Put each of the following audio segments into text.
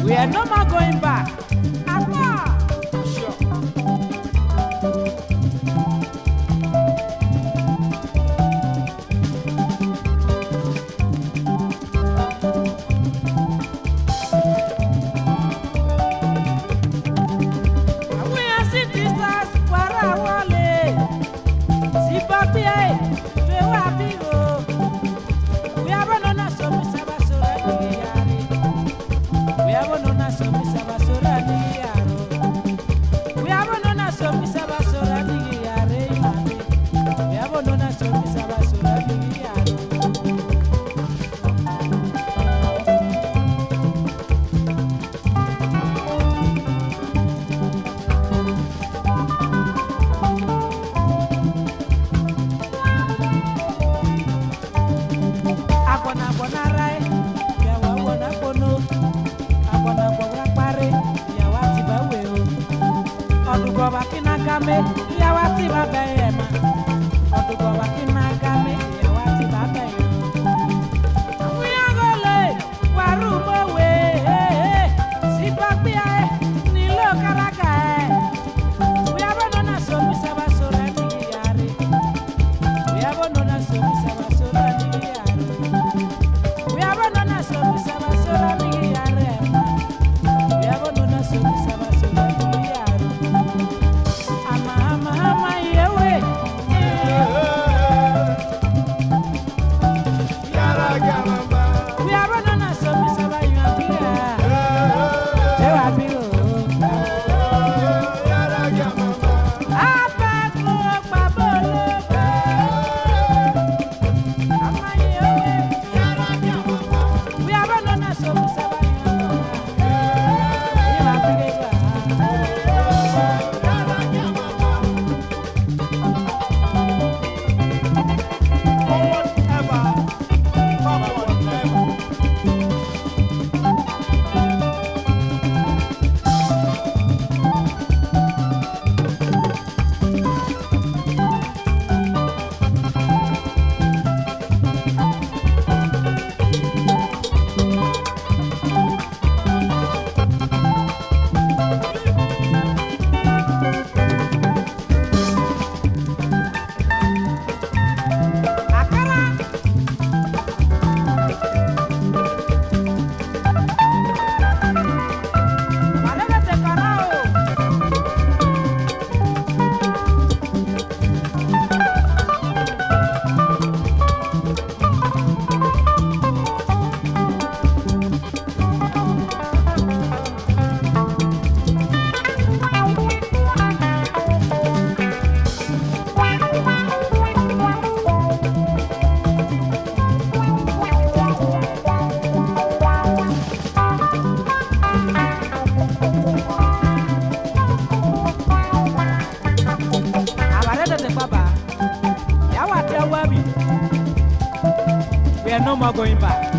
We are no more going back. Sure. We are citizens. We have no more going back.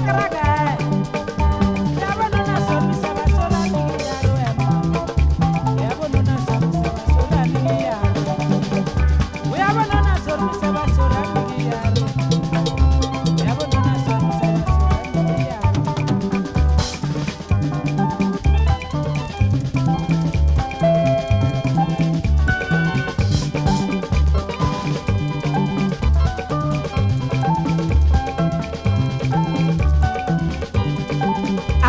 Caraca!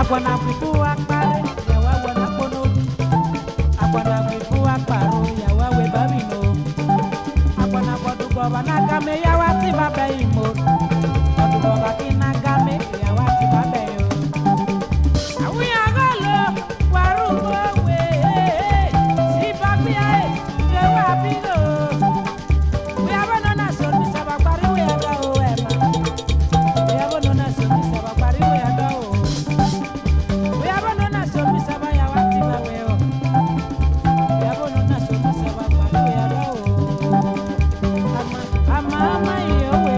Agwana pipu akpare, yawa wana kono. Agwana pipu akparo, yawa we babino. Agwana bodu boba nagame, yawa tiba beimo. Bodu boba kinagame, yawa tiba beyo. Awi agalo, warugo we. Si babia, yawa bigo. We have no naso, mi sabakari we aga o ema. We have no naso, mi sabakari we aga o. We have no naso, mi sabaya wati ba we o. We have no naso, mi sabakari we aga o. Ama iyo we.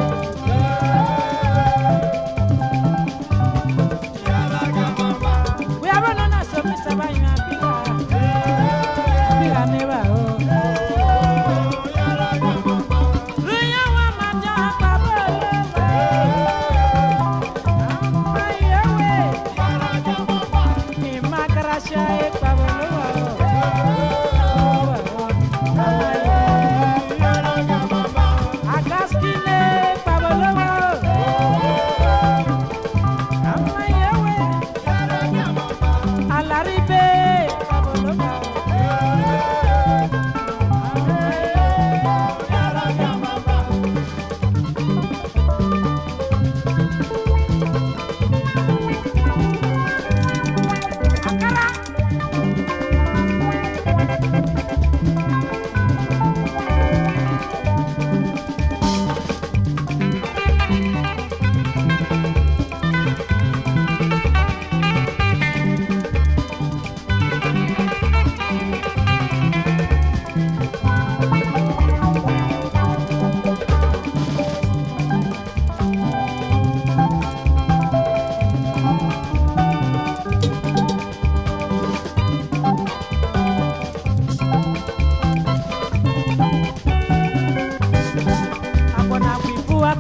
We have no naso, mi sabaya biga. Biga neba o.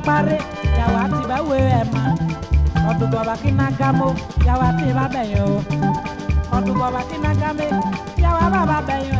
Pare, yawa tiba we ema. Odu baba kinagamo, yawa tiba beyo. Odu baba kinagame, yawa baba beyo